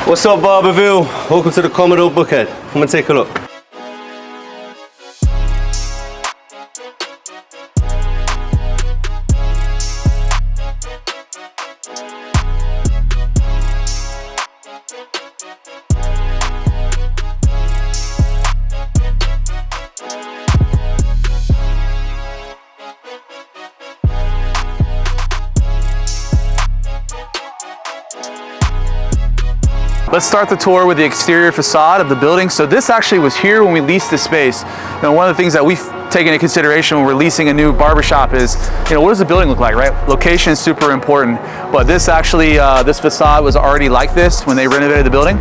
What's up, BarberVille? Welcome to the Commodore Bookhead. Come and take a look. Let's start the tour with the exterior facade of the building. So this actually was here when we leased the space. One of the things that we've taken into consideration when we're leasing a new barbershop is, what does the building look like, right? Location is super important, but this actually, this facade was already like this when they renovated the building.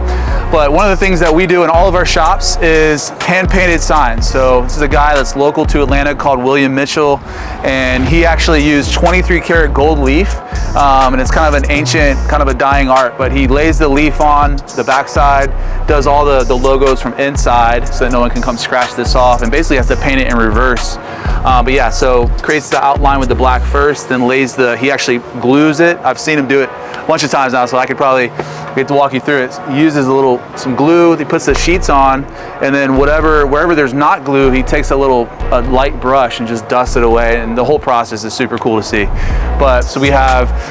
But one of the things that we do in all of our shops is hand-painted signs. So this is a guy that's local to Atlanta called William Mitchell, and he actually used 23 karat gold leaf, and it's kind of an ancient, kind of a dying art, but he lays the leaf on the backside, does all the logos from inside so that no one can come scratch this off, and basically has to paint it in reverse. But yeah, so creates the outline with the black first, then lays he actually glues it. I've seen him do it a bunch of times now, so I could probably get to walk you through it. He uses some glue, he puts the sheets on, and then wherever there's not glue, he takes a light brush and just dusts it away, and the whole process is super cool to see. But so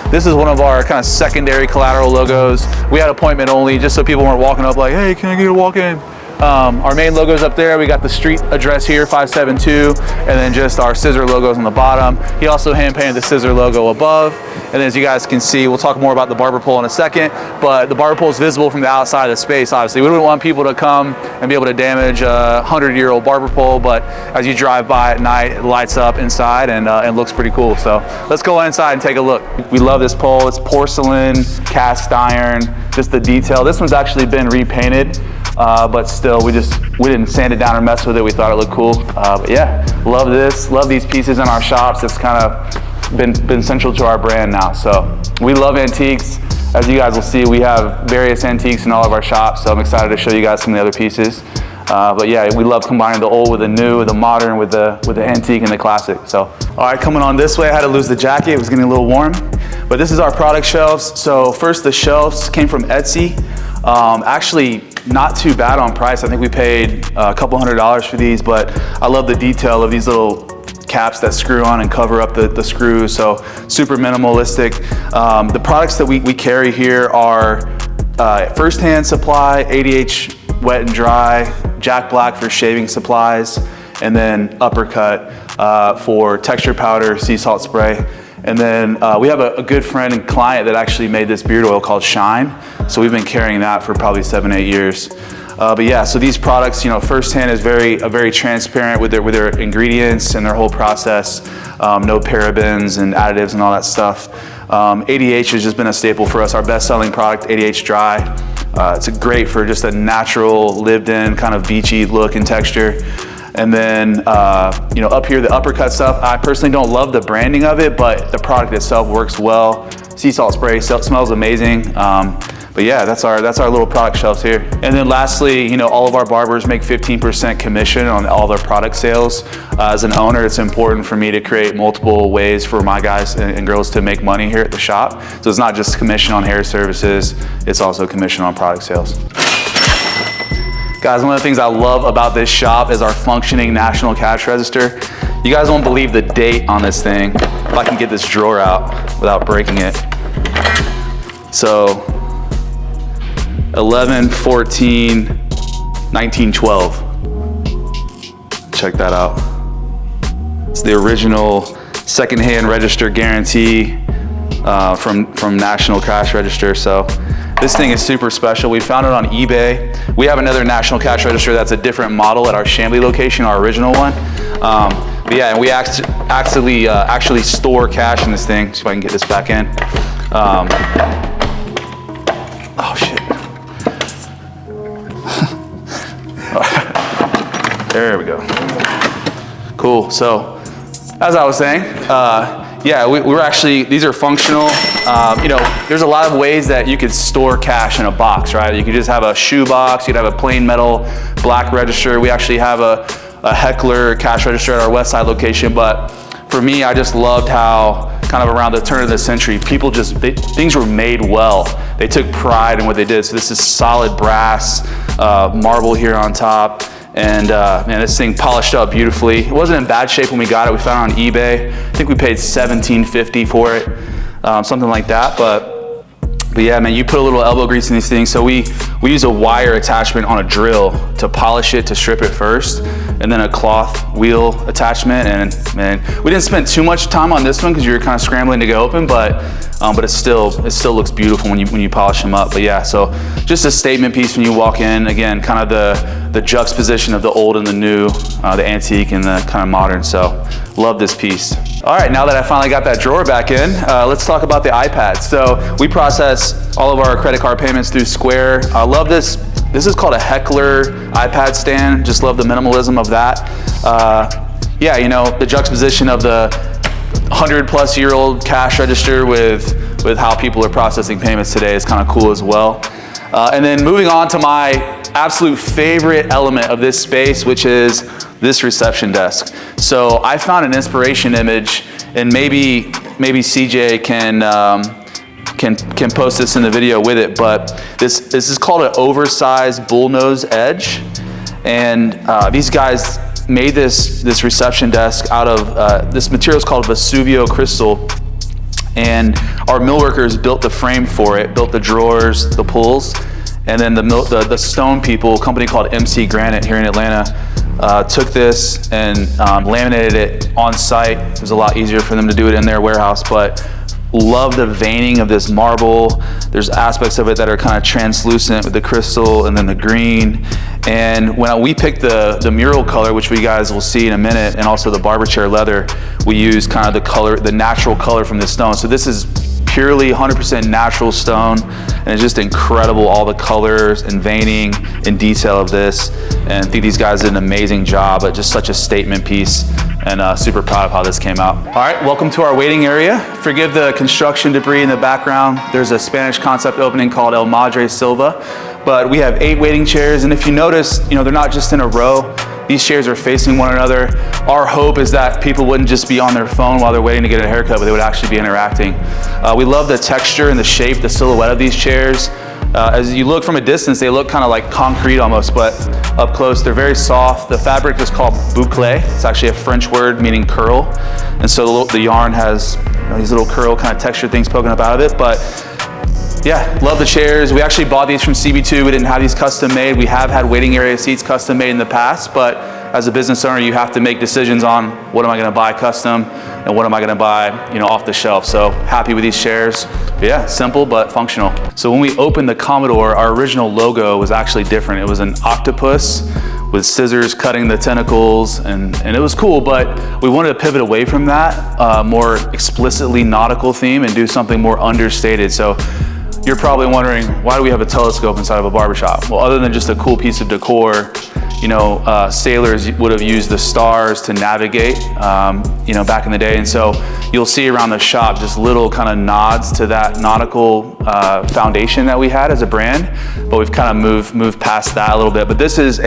this is one of our kind of secondary collateral logos. We had appointment only, just so people weren't walking up like, hey, can I get a walk in? Our main logo's up there. We got the street address here, 572, and then just our scissor logos on the bottom. He also hand painted the scissor logo above. And then as you guys can see, we'll talk more about the barber pole in a second, but the barber pole is visible from the outside of the space, obviously. We wouldn't want people to come and be able to damage a 100-year-old barber pole, but as you drive by at night, it lights up inside and looks pretty cool. So let's go inside and take a look. We love this pole. It's porcelain, cast iron, just the detail. This one's actually been repainted. But still, we didn't sand it down or mess with it. We thought it looked cool. But yeah, love this. Love these pieces in our shops. It's kind of been central to our brand now. So we love antiques. As you guys will see, we have various antiques in all of our shops. So I'm excited to show you guys some of the other pieces. But yeah, we love combining the old with the new, the modern with the antique and the classic. So, all right, coming on this way, I had to lose the jacket. It was getting a little warm. But this is our product shelves. So first, the shelves came from Etsy. Actually, not too bad on price. I think we paid a couple $100s for these, but I love the detail of these little caps that screw on and cover up the screws, so super minimalistic. The products that we carry here are first-hand supply, ADH wet and dry, Jack Black for shaving supplies, and then Uppercut for texture powder, sea salt spray. And then we have a good friend and client that actually made this beard oil called Shine. So we've been carrying that for probably 7-8 years. But yeah, so these products, First Hand is very transparent with their ingredients and their whole process. No parabens and additives and all that stuff. ADH has just been a staple for us. Our best-selling product, ADH Dry. It's great for just a natural, lived-in, kind of beachy look and texture. And then, up here, the Uppercut stuff, I personally don't love the branding of it, but the product itself works well. Sea salt spray smells amazing. But yeah, that's our little product shelves here. And then lastly, all of our barbers make 15% commission on all their product sales. As an owner, it's important for me to create multiple ways for my guys and girls to make money here at the shop. So it's not just commission on hair services, it's also commission on product sales. Guys, one of the things I love about this shop is our functioning national cash register. You guys won't believe the date on this thing, if I can get this drawer out without breaking it. So, 11/14/1912. Check that out. It's the original secondhand register guarantee from National Cash Register. So this thing is super special. We found it on eBay. We have another National Cash Register that's a different model at our Chambly location, our original one. But yeah, and we actually store cash in this thing. See if I can get this back in. Oh shit. There we go. Cool. So, as I was saying, yeah, we're actually, these are functional. There's a lot of ways that you could store cash in a box, right? You could just have a shoe box, you'd have a plain metal black register. We actually have a Heckler cash register at our West Side location, but for me, I just loved how kind of around the turn of the century. People things were made well. They took pride in what they did. So this is solid brass, marble here on top. And man, this thing polished up beautifully. It wasn't in bad shape when we got it. We found it on eBay. I think we paid $17.50 for it, something like that. But yeah, man, you put a little elbow grease in these things. So we use a wire attachment on a drill to polish it, to strip it first, and then a cloth wheel attachment. And man, we didn't spend too much time on this one because you're kind of scrambling to get open, but it still looks beautiful when you polish them up. But yeah, so just a statement piece when you walk in. Again, kind of the juxtaposition of the old and the new, the antique and the kind of modern. So love this piece. All right, now that I finally got that drawer back in, let's talk about the iPad. So we process all of our credit card payments through Square. I love this. This is called a Heckler iPad stand. Just love the minimalism of that. Yeah, you know, the juxtaposition of the 100-plus-year-old cash register with how people are processing payments today is kind of cool as well. And then moving on to my absolute favorite element of this space, which is this reception desk. So I found an inspiration image, and maybe CJ can post this in the video with it, but this is called an oversized bullnose edge. And these guys made this reception desk out of, this material is called Vesuvio crystal. And our mill workers built the frame for it, built the drawers, the pulls, and then the stone people, a company called MC Granite here in Atlanta, took this and laminated it on site. It was a lot easier for them to do it in their warehouse, but love the veining of this marble. There's aspects of it that are kind of translucent with the crystal and then the green. And when we picked the mural color, which we guys will see in a minute, and also the barber chair leather, we use kind of the natural color from the stone. So this is purely 100% natural stone, and it's just incredible, all the colors and veining and detail of this. And I think these guys did an amazing job, but just such a statement piece, and super proud of how this came out. All right, welcome to our waiting area. Forgive the construction debris in the background. There's a Spanish concept opening called El Madre Silva, but we have 8 waiting chairs, and if you notice, you know, they're not just in a row. These chairs are facing one another. Our hope is that people wouldn't just be on their phone while they're waiting to get a haircut, but they would actually be interacting. We love the texture and the shape, the silhouette of these chairs. As you look from a distance, they look kind of like concrete almost, but up close, they're very soft. The fabric is called boucle. It's actually a French word meaning curl. And so the yarn has, you know, these little curl kind of texture things poking up out of it. But yeah, love the chairs. We actually bought these from CB2. We didn't have these custom made. We have had waiting area seats custom made in the past, but as a business owner, you have to make decisions on what am I going to buy custom and what am I going to buy, you know, off the shelf. So happy with these chairs. But yeah, simple but functional. So when we opened the Commodore, our original logo was actually different. It was an octopus with scissors cutting the tentacles, and it was cool, but we wanted to pivot away from that more explicitly nautical theme and do something more understated. So you're probably wondering, why do we have a telescope inside of a barbershop? Well, other than just a cool piece of decor, you know, sailors would have used the stars to navigate, you know, back in the day. And so you'll see around the shop just little kind of nods to that nautical foundation that we had as a brand, but we've kind of moved past that a little bit. But this is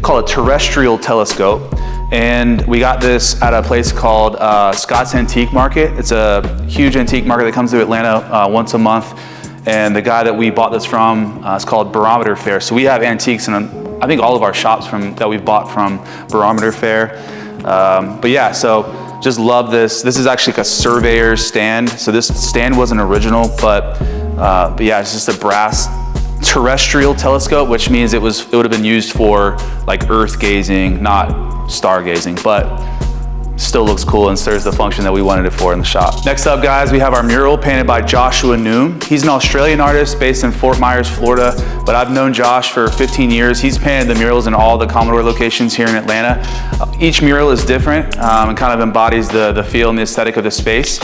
called a terrestrial telescope. And we got this at a place called Scott's Antique Market. It's a huge antique market that comes to Atlanta once a month. And the guy that we bought this from is called Barometer Fair. So we have antiques in I think all of our shops that we've bought from Barometer Fair. But yeah, so just love this. This is actually like a surveyor's stand. So this stand wasn't original, but yeah, it's just a brass terrestrial telescope, which means it would have been used for like earth gazing, not stargazing, but still looks cool and serves the function that we wanted it for in the shop. Next up, guys, we have our mural painted by Joshua Noom. He's an Australian artist based in Fort Myers, Florida, but I've known Josh for 15 years. He's painted the murals in all the Commodore locations here in Atlanta. Each mural is different and kind of embodies the feel and the aesthetic of the space.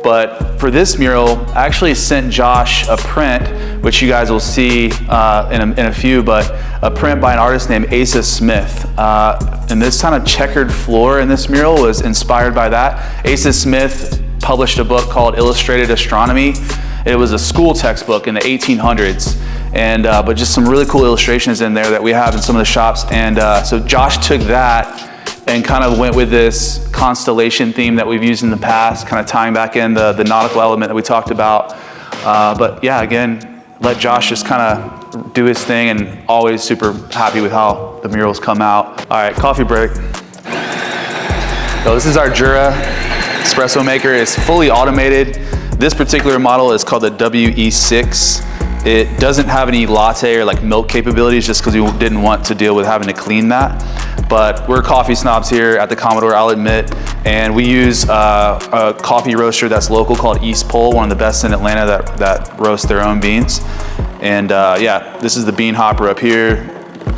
But for this mural, I actually sent Josh a print, which you guys will see in a few, but a print by an artist named Asa Smith. And this kind of checkered floor in this mural was inspired by that. Asa Smith published a book called Illustrated Astronomy. It was a school textbook in the 1800s. And but just some really cool illustrations in there that we have in some of the shops. And so Josh took that and kind of went with this constellation theme that we've used in the past, kind of tying back in the nautical element that we talked about. But yeah, again, let Josh just kind of do his thing, and always super happy with how the murals come out. All right, coffee break. So this is our Jura espresso maker. It's fully automated. This particular model is called the WE6. It doesn't have any latte or like milk capabilities, just because we didn't want to deal with having to clean that. But we're coffee snobs here at the Commodore, I'll admit. And we use a coffee roaster that's local called East Pole, one of the best in Atlanta that roasts their own beans. And yeah, this is the bean hopper up here.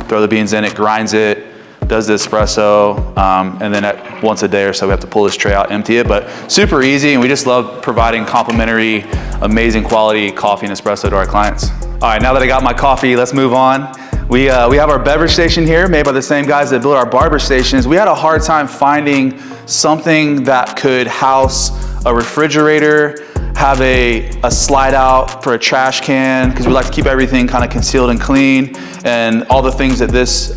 Throw the beans in, it grinds it, does the espresso, and then once a day or so we have to pull this tray out, empty it, but super easy, and we just love providing complimentary, amazing quality coffee and espresso to our clients. All right, now that I got my coffee, let's move on. We have our beverage station here, made by the same guys that built our barber stations. We had a hard time finding something that could house a refrigerator, have a slide out for a trash can, because we like to keep everything kind of concealed and clean, and all the things that this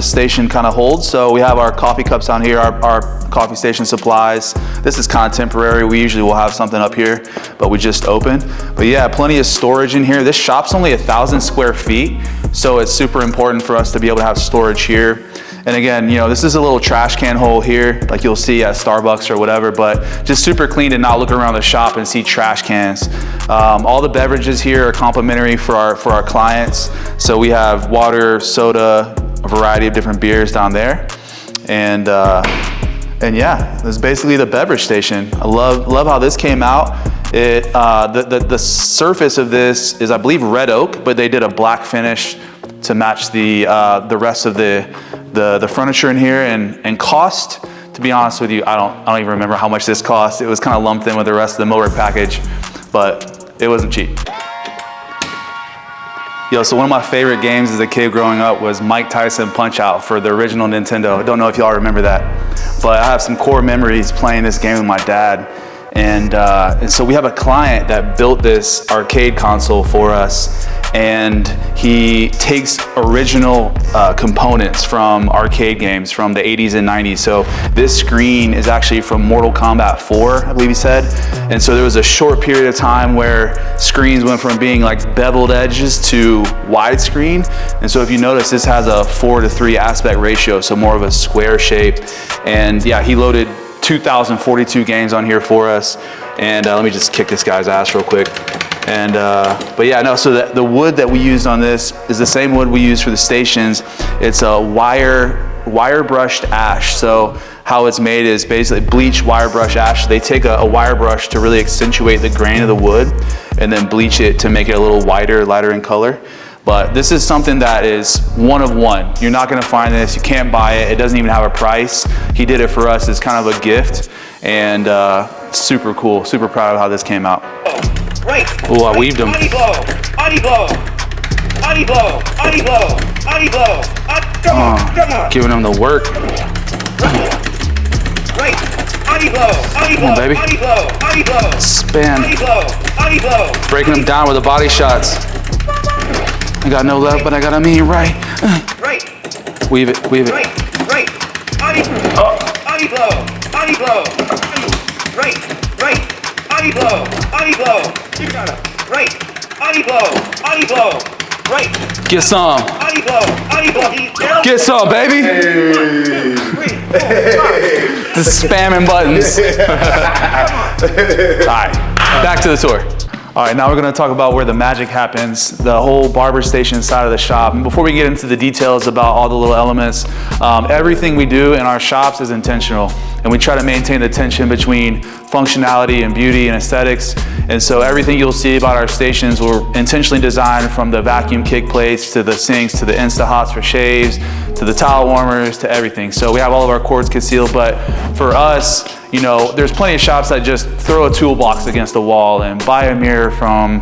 station kind of holds. So we have our coffee cups on here, our coffee station supplies. This is kind of temporary. We usually will have something up here, but we just opened. But yeah, plenty of storage in here. This shop's only 1,000 square feet, so it's super important for us to be able to have storage here. And again, you know, this is a little trash can hole here, like you'll see at Starbucks or whatever, but just super clean to not look around the shop and see trash cans. All the beverages here are complimentary for our clients. So we have water, soda, a variety of different beers down there. And yeah, this is basically the beverage station. I love how this came out. The surface of this is, I believe, red oak, but they did a black finish to match the rest of the furniture in here, and cost, to be honest with you, I don't even remember how much this cost. It was kind of lumped in with the rest of the mower package, but it wasn't cheap. Yo, so one of my favorite games as a kid growing up was Mike Tyson Punch-Out for the original Nintendo. I don't know if y'all remember that, but I have some core memories playing this game with my dad. And so we have a client that built this arcade console for us, and he takes original components from arcade games from the 80s and 90s. So this screen is actually from Mortal Kombat 4, I believe he said. And so there was a short period of time where screens went from being like beveled edges to widescreen. And so if you notice, this has a 4:3 aspect ratio, so more of a square shape. And yeah, he loaded 2,042 games on here for us. And let me just kick this guy's ass real quick. And but yeah, no, so the wood that we used on this is the same wood we use for the stations. It's a wire brushed ash. So how it's made is basically bleach wire brush ash. They take a wire brush to really accentuate the grain of the wood, and then bleach it to make it a little lighter in color. But this is something that is one of one. You're not gonna find this, you can't buy it. It doesn't even have a price. He did it for us as kind of a gift, and super cool, super proud of how this came out. Right. Oh, I weaved him. Body blow. Body blow. Body blow. Body blow. Body blow. Come on. Giving him the work. Right. Body blow. Body blow. Come on, baby. Body blow. Body blow. Spin. Body blow. Body blow. Breaking him down with the body shots. I got no left, but I got a mean right. Right. Weave it, weave it. Right. Right. Body blow. Body blow. Body blow. Right. Right. Body blow. Body blow. You got it. Right. Body blow. Body blow. Right. Get some. Body blow. Body blow. Get some, baby. 1, 2, 3, 4, 5. Just spamming buttons. All right, back to the tour. All right, now we're gonna talk about where the magic happens, the whole barber station side of the shop. And before we get into the details about all the little elements, everything we do in our shops is intentional. And we try to maintain the tension between functionality and beauty and aesthetics. And so everything you'll see about our stations were intentionally designed, from the vacuum kick plates, to the sinks, to the Insta-Hots for shaves, to the towel warmers, to everything. So we have all of our cords concealed, but for us, you know, there's plenty of shops that just throw a toolbox against the wall and buy a mirror from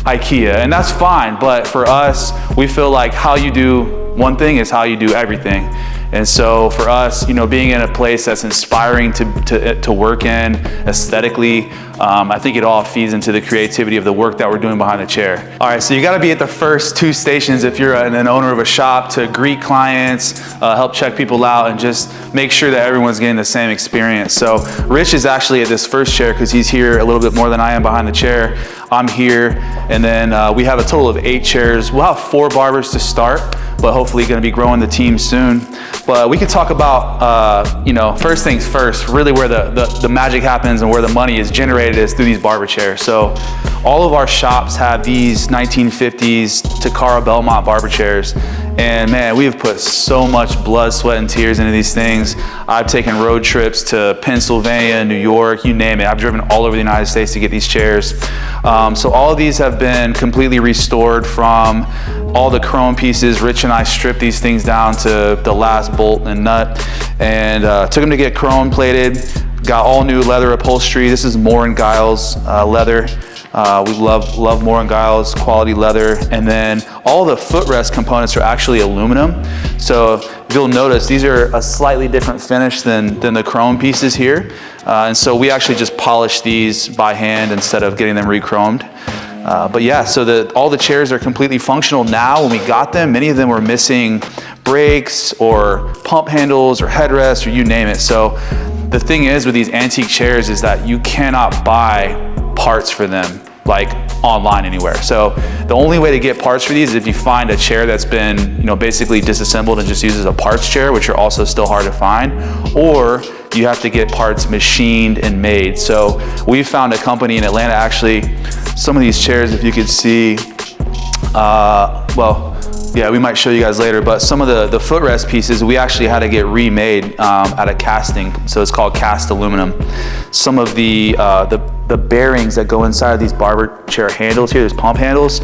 IKEA, and that's fine. But for us, we feel like how you do one thing is how you do everything. And so for us, you know, being in a place that's inspiring to work in aesthetically, I think it all feeds into the creativity of the work that we're doing behind the chair. All right, so you gotta be at the first 2 stations if you're an owner of a shop, to greet clients, help check people out, and just make sure that everyone's getting the same experience. So Rich is actually at this first chair because he's here a little bit more than I am behind the chair. I'm here, and then we have a total of 8 chairs. We'll have 4 barbers to start, but hopefully gonna be growing the team soon. But we could talk about, you know, first things first, really where the magic happens and where the money is generated is through these barber chairs. So all of our shops have these 1950s Takara Belmont barber chairs. And man, we have put so much blood, sweat, and tears into these things. I've taken road trips to Pennsylvania, New York, you name it. I've driven all over the United States to get these chairs. So all of these have been completely restored from all the chrome pieces. Rich and I stripped these things down to the last bolt and nut, and took them to get chrome plated. Got all new leather upholstery. This is Moore & Giles leather. We love Moore & Giles quality leather. And then all the footrest components are actually aluminum. So if you'll notice, these are a slightly different finish than the chrome pieces here. And so we actually just polish these by hand instead of getting them re-chromed. But yeah, so all the chairs are completely functional now. When we got them, many of them were missing brakes or pump handles or headrests or you name it. So the thing is with these antique chairs is that you cannot buy parts for them like online anywhere. So the only way to get parts for these is if you find a chair that's been, you know, basically disassembled and just uses a parts chair, which are also still hard to find, or you have to get parts machined and made. So we found a company in Atlanta, actually, some of these chairs, if you could see, well, yeah, we might show you guys later, but some of the footrest pieces, we actually had to get remade out of casting. So it's called cast aluminum. Some of the bearings that go inside of these barber chair handles here, there's pump handles,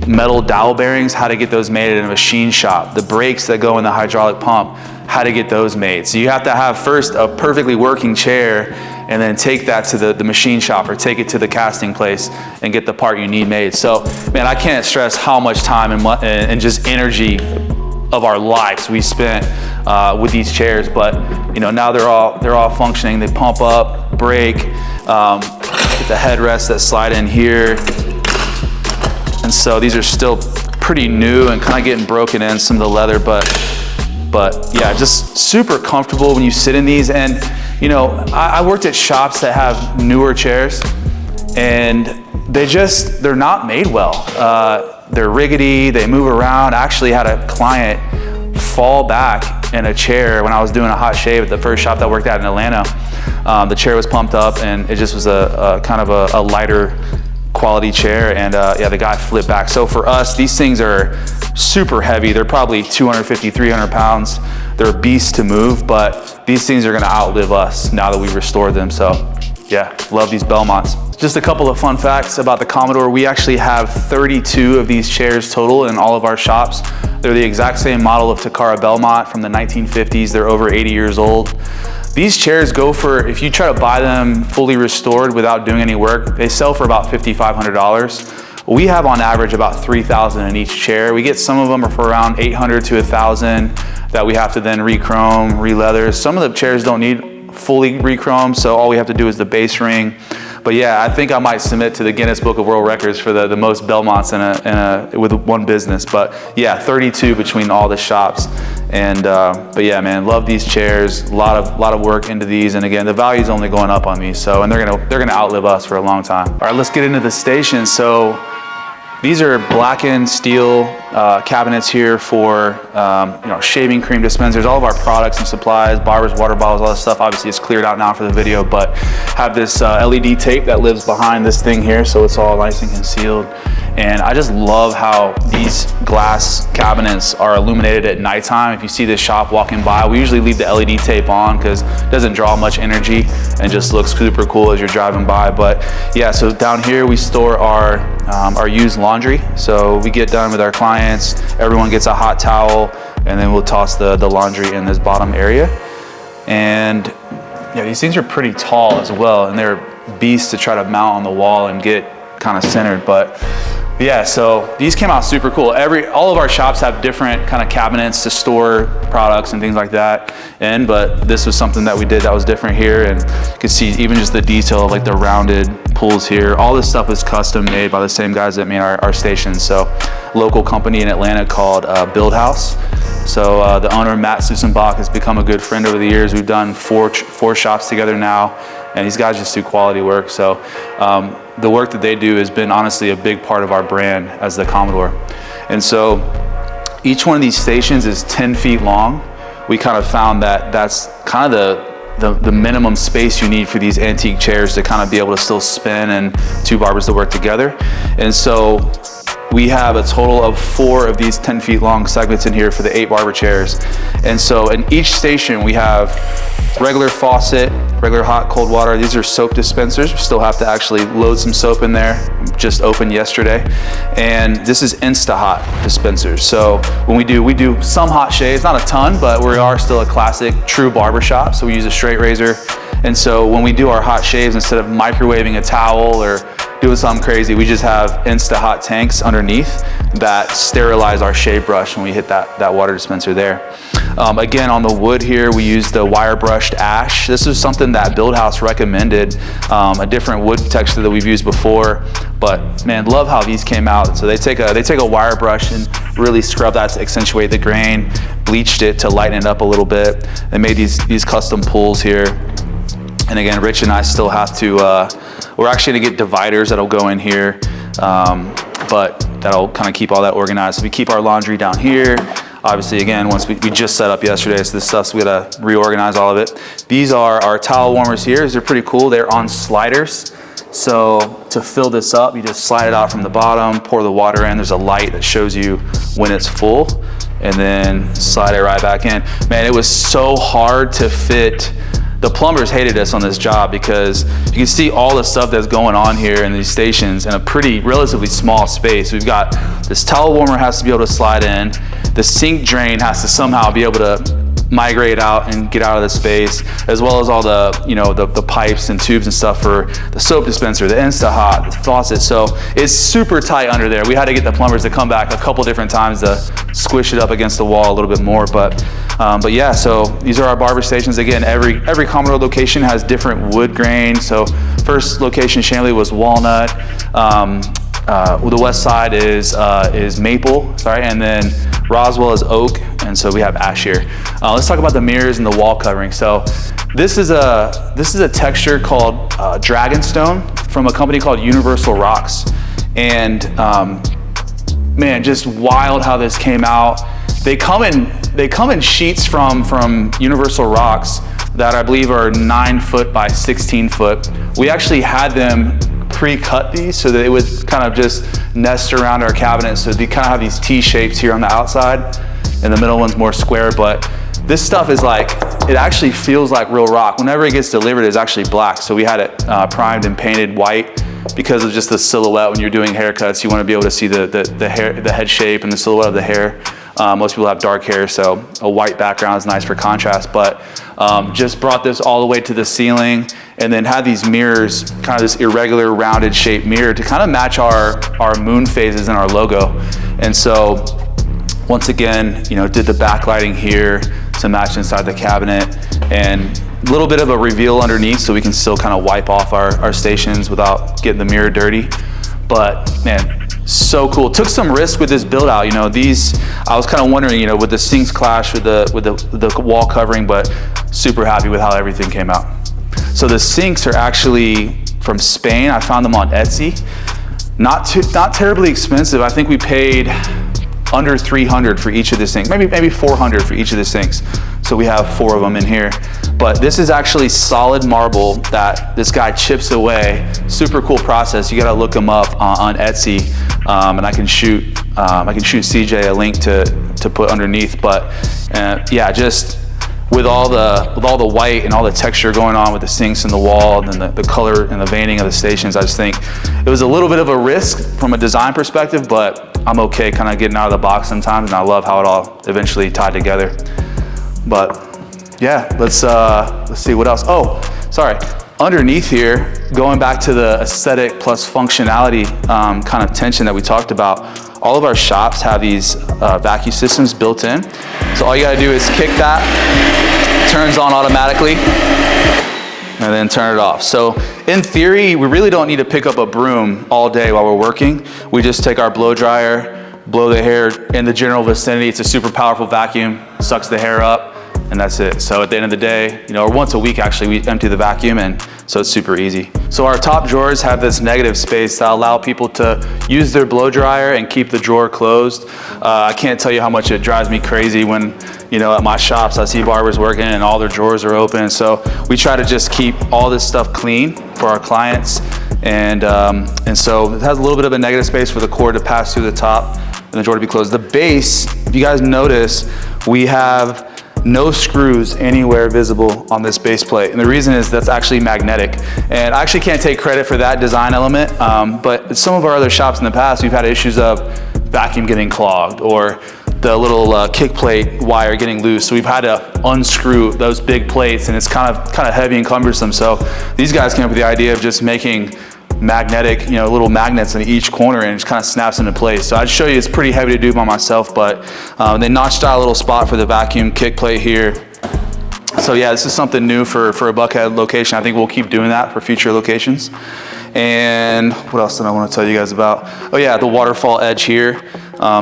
metal dowel bearings, how to get those made in a machine shop. The brakes that go in the hydraulic pump, how to get those made. So you have to have first a perfectly working chair and then take that to the machine shop or take it to the casting place and get the part you need made. So man, I can't stress how much time and just energy of our lives we spent with these chairs. But you know, now they're all functioning. They pump up, brake, get the headrests that slide in here. And so these are still pretty new and kind of getting broken in, some of the leather, but yeah, just super comfortable when you sit in these. And you know, I worked at shops that have newer chairs and they're not made well. They're rickety, they move around. I actually had a client fall back in a chair when I was doing a hot shave at the first shop that I worked at in Atlanta. The chair was pumped up and it just was a kind of a lighter quality chair, and yeah, the guy flipped back. So for us, these things are super heavy. They're probably 250, 300 pounds. They're a beast to move, but these things are gonna outlive us now that we restored them. So yeah, love these Belmonts. Just a couple of fun facts about the Commodore. We actually have 32 of these chairs total in all of our shops. They're the exact same model of Takara Belmont from the 1950s. They're over 80 years old. These chairs go for, if you try to buy them fully restored without doing any work, they sell for about $5,500. We have on average about $3,000 in each chair. We get some of them are for around $800 to $1,000 that we have to then re-chrome, re-leather. Some of the chairs don't need fully re-chrome, so all we have to do is the base ring. But yeah, I think I might submit to the Guinness Book of World Records for the most Belmonts with one business. But yeah, 32 between all the shops. And but yeah, man, love these chairs. A lot of work into these, and again, the value's only going up on these. So, and they're gonna outlive us for a long time. All right, let's get into the station. So these are blackened steel cabinets here for you know, shaving cream dispensers, all of our products and supplies, barbers, water bottles, all that stuff. Obviously it's cleared out now for the video, but have this LED tape that lives behind this thing here, so it's all nice and concealed. And I just love how these glass cabinets are illuminated at nighttime. If you see this shop walking by, we usually leave the LED tape on because it doesn't draw much energy and just looks super cool as you're driving by. But yeah, so down here we store our used laundry. So we get done with our clients, everyone gets a hot towel, and then we'll toss the laundry in this bottom area. And yeah, these things are pretty tall as well, and they're beasts to try to mount on the wall and get kind of centered. But Yeah, so these came out super cool. All of our shops have different kind of cabinets to store products and things like that in, but this was something that we did that was different here, and you can see even just the detail of like the rounded pulls here. All this stuff is custom made by the same guys that made our stations. So local company in Atlanta called Build House. So the owner, Matt Susenbach, has become a good friend over the years. We've done four shops together now, and these guys just do quality work. So the work that they do has been honestly a big part of our brand as the Commodore. And so each one of these stations is 10 feet long. We kind of found that that's kind of the minimum space you need for these antique chairs to kind of be able to still spin and two barbers to work together. And so we have a total of 4 of these 10 feet long segments in here for the 8 barber chairs. And so in each station we have regular faucet, regular hot, cold water. These are soap dispensers. We still have to actually load some soap in there. Just opened yesterday. And this is Insta-Hot dispensers. So when we do some hot shaves, not a ton, but we are still a classic true barbershop. So we use a straight razor. And so when we do our hot shaves, instead of microwaving a towel or doing something crazy, we just have Insta-Hot tanks underneath that sterilize our shave brush when we hit that water dispenser there. Again, on the wood here, we use the wire brushed ash. This is something that Build House recommended, a different wood texture that we've used before, but man, love how these came out. So they take a wire brush and really scrub that to accentuate the grain, bleached it to lighten it up a little bit. They made these custom pulls here. And again, Rich and I still have to, we're actually gonna get dividers that'll go in here, but that'll kind of keep all that organized. So we keep our laundry down here. Obviously, again, once we just set up yesterday, so this stuff, so we gotta reorganize all of it. These are our towel warmers here. These are pretty cool. They're on sliders. So to fill this up, you just slide it out from the bottom, pour the water in. There's a light that shows you when it's full, and then slide it right back in. Man, it was so hard to fit. The plumbers hated us on this job because you can see all the stuff that's going on here in these stations in a pretty relatively small space. We've got this towel warmer has to be able to slide in. The sink drain has to somehow be able to migrate out and get out of the space, as well as all the, you know, the pipes and tubes and stuff for the soap dispenser, the Insta-Hot, the faucet. So it's super tight under there. We had to get the plumbers to come back a couple different times to squish it up against the wall a little bit more. But yeah, so these are our barber stations. Again, every Commodore location has different wood grain. So first location, Shanley, was walnut. The west side is maple, sorry, and then Roswell is oak, and so we have ash here. Let's talk about the mirrors and the wall covering. So this is a texture called Dragonstone from a company called Universal Rocks, and man, just wild how this came out. They come in sheets from Universal Rocks that I believe are 9 foot by 16 foot. We actually had them pre-cut these so that it would kind of just nest around our cabinet. So they kind of have these T shapes here on the outside, and the middle one's more square. But this stuff is like, it actually feels like real rock. Whenever it gets delivered, it's actually black. So we had it primed and painted white because of just the silhouette. When you're doing haircuts, you want to be able to see the head shape and the silhouette of the hair. Most people have dark hair, so a white background is nice for contrast, but just brought this all the way to the ceiling, and then had these mirrors, kind of this irregular rounded shaped mirror to kind of match our moon phases in our logo. And so once again, you know, did the backlighting here to match inside the cabinet, and a little bit of a reveal underneath so we can still kind of wipe off our stations without getting the mirror dirty. But man, so cool. Took some risk with this build out. You know, I was kind of wondering, you know, would the sinks clash with the wall covering, but super happy with how everything came out. So the sinks are actually from Spain. I found them on Etsy. Not terribly expensive. I think we paid under $300 for each of the sinks, maybe $400 for each of the sinks. So we have 4 of them in here. But this is actually solid marble that this guy chips away. Super cool process. You gotta look him up on Etsy, and I can shoot CJ a link to put underneath. But yeah, just with all the white and all the texture going on with the sinks and the wall, and then the color and the veining of the stations, I just think it was a little bit of a risk from a design perspective, but I'm okay kind of getting out of the box sometimes, and I love how it all eventually tied together. But yeah, let's see what else. Oh, sorry. underneath here, going back to the aesthetic plus functionality kind of tension that we talked about, all of our shops have these vacuum systems built in. So all you gotta do is kick that, turns on automatically, and then turn it off. So in theory, we really don't need to pick up a broom all day while we're working. We just take our blow dryer, blow the hair in the general vicinity. It's a super powerful vacuum, sucks the hair up, and that's it. So at the end of the day, you know, or once a week actually, we empty the vacuum, and so it's super easy. So our top drawers have this negative space that allow people to use their blow dryer and keep the drawer closed. I can't tell you how much it drives me crazy when, you know, at my shops I see barbers working and all their drawers are open. So we try to just keep all this stuff clean for our clients, and so it has a little bit of a negative space for the cord to pass through the top and the drawer to be closed. The base, if you guys notice, we have no screws anywhere visible on this base plate. And the reason is that's actually magnetic. And I actually can't take credit for that design element, but some of our other shops in the past, we've had issues of vacuum getting clogged or the little kick plate wire getting loose. So we've had to unscrew those big plates, and it's kind of heavy and cumbersome. So these guys came up with the idea of just making magnetic, you know, little magnets in each corner, and it just kind of snaps into place. So I'd show you, it's pretty heavy to do by myself, but they notched out a little spot for the vacuum kick plate here. So yeah, this is something new for a Buckhead location. I think we'll keep doing that for future locations. And what else did I want to tell you guys about? Oh yeah, the waterfall edge here.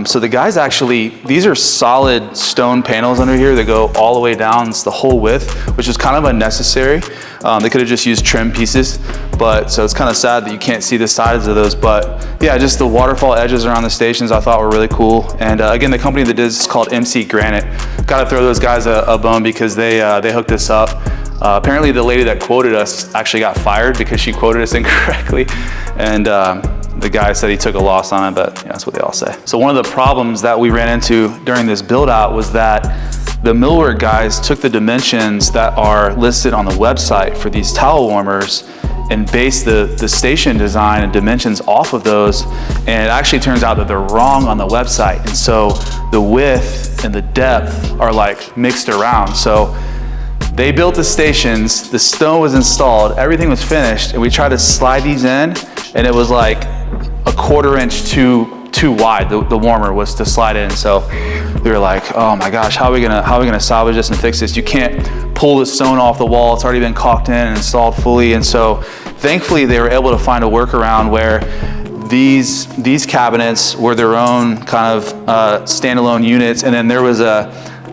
So the guys actually, these are solid stone panels under here that go all the way down. It's the whole width, which is kind of unnecessary. They could have just used trim pieces, but so it's kind of sad that you can't see the sides of those. But yeah, just the waterfall edges around the stations I thought were really cool. And again, the company that did this is called MC Granite. Got to throw those guys a bone because they hooked us up. Apparently the lady that quoted us actually got fired because she quoted us incorrectly. And the guy said he took a loss on it, but yeah, that's what they all say. So one of the problems that we ran into during this build out was that the millwork guys took the dimensions that are listed on the website for these towel warmers and based the station design and dimensions off of those. And it actually turns out that they're wrong on the website. And so the width and the depth are like mixed around. So they built the stations, the stone was installed, everything was finished, and we tried to slide these in, and it was like a 1/4 inch too wide. The warmer was to slide in. So we were like, oh my gosh, how are we gonna salvage this and fix this? You can't pull the stone off the wall. It's already been caulked in and installed fully. And so thankfully they were able to find a workaround where these cabinets were their own kind of standalone units, and then there was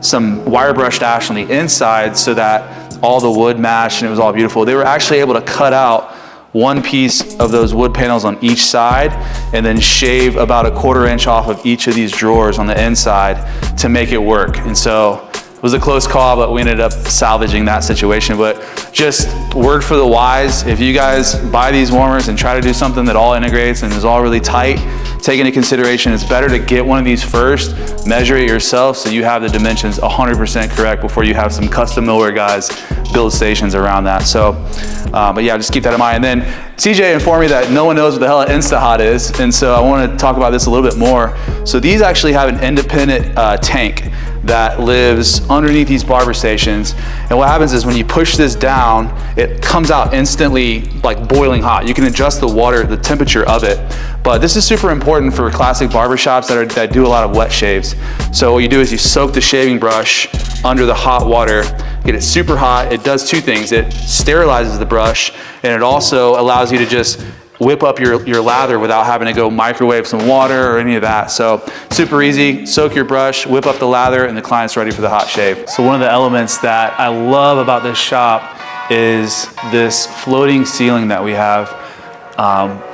some wire brushed ash on the inside so that all the wood matched and it was all beautiful. They were actually able to cut out one piece of those wood panels on each side and then shave about a 1/4 inch off of each of these drawers on the inside to make it work. And so it was a close call, but we ended up salvaging that situation. But just word for the wise, if you guys buy these warmers and try to do something that all integrates and is all really tight, take into consideration it's better to get one of these first, measure it yourself so you have the dimensions 100% correct before you have some custom millware guys build stations around that. So, but yeah, just keep that in mind. And then CJ informed me that no one knows what the hell an InstaHot is, and so I want to talk about this a little bit more. So these actually have an independent tank that lives underneath these barber stations. And what happens is when you push this down, it comes out instantly like boiling hot. You can adjust the water, the temperature of it. But this is super important for classic barbershops that do a lot of wet shaves. So what you do is you soak the shaving brush under the hot water, get it super hot. It does two things. It sterilizes the brush, and it also allows you to just whip up your lather without having to go microwave some water or any of that. So super easy, soak your brush, whip up the lather, and the client's ready for the hot shave. So one of the elements that I love about this shop is this floating ceiling that we have.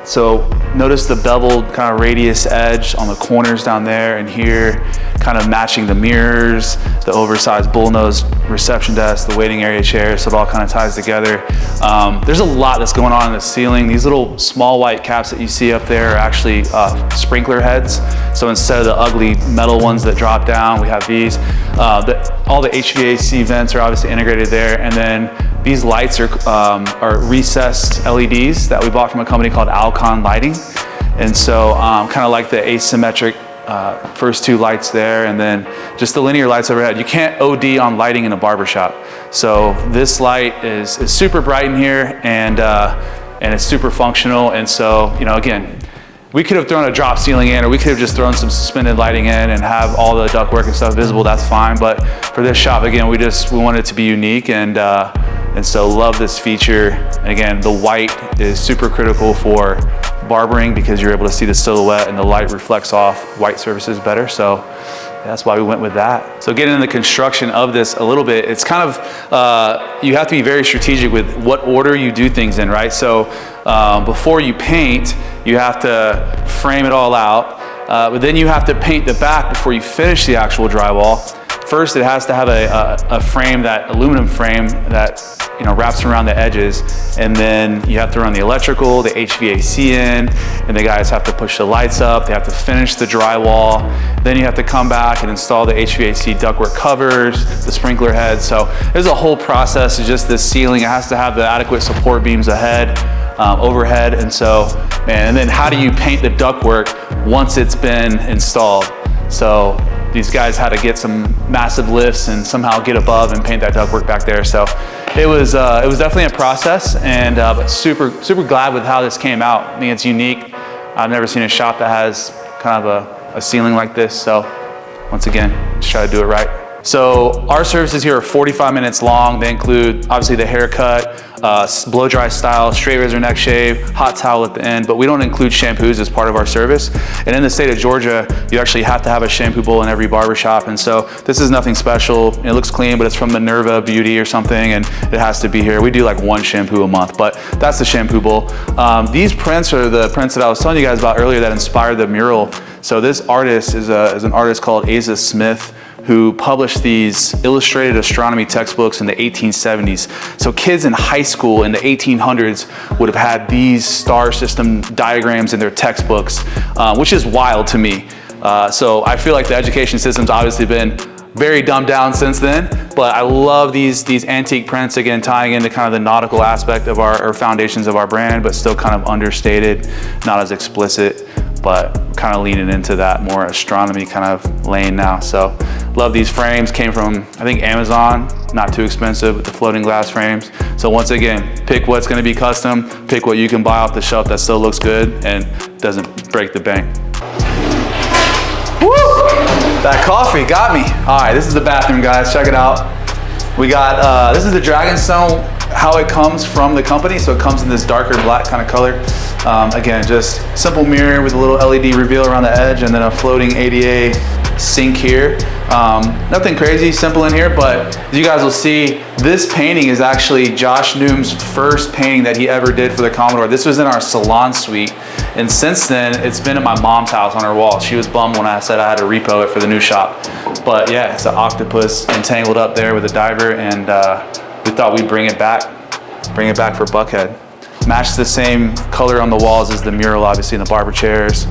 So notice the beveled kind of radius edge on the corners down there and here, kind of matching the mirrors, the oversized bullnose reception desk, the waiting area chairs, so it all kind of ties together. There's a lot that's going on in the ceiling. These little small white caps that you see up there are actually sprinkler heads. So instead of the ugly metal ones that drop down, we have these. All the HVAC vents are obviously integrated there, and then these lights are recessed LEDs that we bought from a company called Alcon Lighting. And so kind of like the asymmetric first two lights there, and then just the linear lights overhead. You can't OD on lighting in a barbershop. So this light is super bright in here, and it's super functional. And so, you know, again, we could have thrown a drop ceiling in, or we could have just thrown some suspended lighting in and have all the ductwork and stuff visible, that's fine. But for this shop, again, we wanted it to be unique, and so love this feature. And again, the white is super critical for barbering because you're able to see the silhouette and the light reflects off white surfaces better. So that's why we went with that. So getting into the construction of this a little bit, it's kind of, you have to be very strategic with what order you do things in, right? So before you paint, you have to frame it all out, but then you have to paint the back before you finish the actual drywall. First, it has to have a frame, that aluminum frame that, you know, wraps around the edges, and then you have to run the electrical, the HVAC in, and the guys have to push the lights up, they have to finish the drywall, then you have to come back and install the HVAC ductwork covers, the sprinkler heads. So there's a whole process. It's just this ceiling, it has to have the adequate support beams ahead, overhead, and so, and then how do you paint the ductwork once it's been installed? So these guys had to get some massive lifts and somehow get above and paint that ductwork back there. So it was definitely a process, and but super glad with how this came out. I think it's unique. I've never seen a shop that has kind of a ceiling like this. So once again, just try to do it right. So our services here are 45 minutes long. They include obviously the haircut, blow dry style, straight razor neck shave, hot towel at the end, but we don't include shampoos as part of our service. And in the state of Georgia, you actually have to have a shampoo bowl in every barbershop. And so this is nothing special. It looks clean, but it's from Minerva Beauty or something, and it has to be here. We do like one shampoo a month, but that's the shampoo bowl. These prints are the prints that I was telling you guys about earlier that inspired the mural. So this artist is an artist called Asa Smith, who published these illustrated astronomy textbooks in the 1870s. So kids in high school in the 1800s would have had these star system diagrams in their textbooks, which is wild to me. So I feel like the education system's obviously been very dumbed down since then, but I love these antique prints, again, tying into kind of the nautical aspect of our foundations of our brand, but still kind of understated, not as explicit, but kind of leaning into that more astronomy kind of lane now. So love these frames. Came from, I think, Amazon, not too expensive with the floating glass frames. So once again, pick what's gonna be custom, pick what you can buy off the shelf that still looks good and doesn't break the bank. Woo! That coffee got me. All right, this is the bathroom, guys, check it out. We got, this is the Dragonstone, how it comes from the company. So it comes in this darker black kind of color. Again, just simple mirror with a little LED reveal around the edge, and then a floating ADA sink here. Nothing crazy, simple in here, but as you guys will see, this painting is actually Josh Noom's first painting that he ever did for the Commodore. This was in our salon suite, and since then, it's been at my mom's house on her wall. She was bummed when I said I had to repo it for the new shop. But yeah, it's an octopus entangled up there with a diver, and we thought we'd bring it back for Buckhead. Match the same color on the walls as the mural, obviously, in the barber chairs.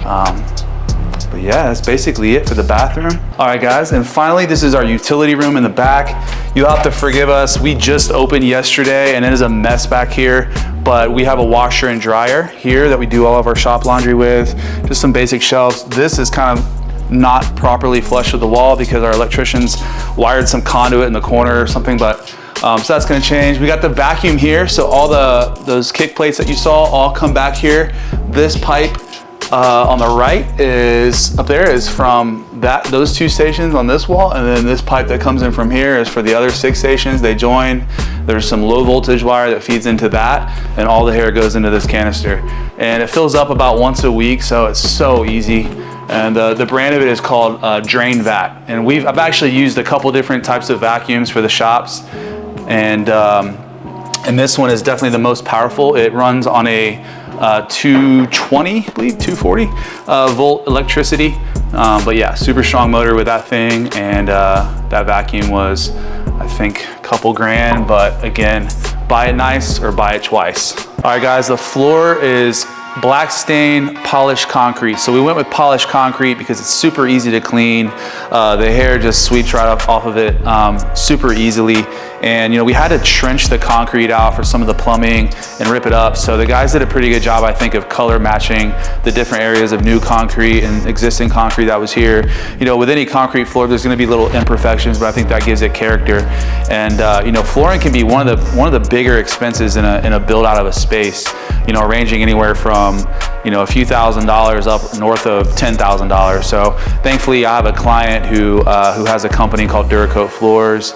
But yeah, that's basically it for the bathroom. All right, guys, and finally, this is our utility room in the back. You'll have to forgive us. We just opened yesterday, and it is a mess back here, but we have a washer and dryer here that we do all of our shop laundry with, just some basic shelves. This is kind of not properly flush with the wall because our electricians wired some conduit in the corner or something, but so that's gonna change. We got the vacuum here, so all those kick plates that you saw all come back here. This pipe on the right is up there is from those two stations on this wall, and then this pipe that comes in from here is for the other 6 stations. They join. There's some low voltage wire that feeds into that, and all the hair goes into this canister. And it fills up about once a week, so it's so easy. And the brand of it is called Drain Vac. And I've actually used a couple different types of vacuums for the shops, and this one is definitely the most powerful. It runs on a 220, I believe, 240 volt electricity. But yeah, super strong motor with that thing, and that vacuum was, I think, a couple grand, but again, buy it nice or buy it twice. All right, guys, the floor is black stain polished concrete. So we went with polished concrete because it's super easy to clean. the hair just sweeps right off of it super easily. And we had to trench the concrete out for some of the plumbing and rip it up. So the guys did a pretty good job, I think, of color matching the different areas of new concrete and existing concrete that was here. With any concrete floor, there's going to be little imperfections, but I think that gives it character. And flooring can be one of the bigger expenses in a build out of a space. Ranging anywhere from a few $1,000s up north of $10,000. So thankfully, I have a client who has a company called Duracoat Floors.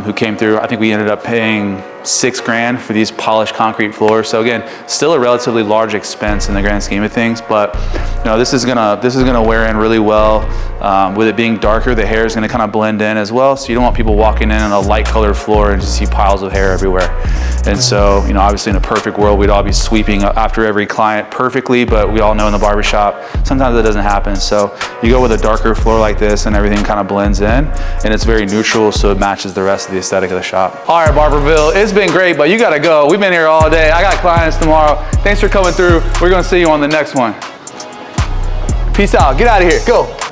Who came through. I think we ended up paying $6 grand for these polished concrete floors. So again, still a relatively large expense in the grand scheme of things, but this is gonna wear in really well. With it being darker, the hair is gonna kind of blend in as well. So you don't want people walking in on a light colored floor and just see piles of hair everywhere. And so, obviously in a perfect world, we'd all be sweeping after every client perfectly, but we all know in the barbershop, sometimes that doesn't happen. So you go with a darker floor like this and everything kind of blends in, and it's very neutral, so it matches the rest of the aesthetic of the shop. All right, BarberVille, it's been great, but you gotta go. We've been here all day. I got clients tomorrow. Thanks for coming through. We're gonna see you on the next one. Peace out, get out of here, go.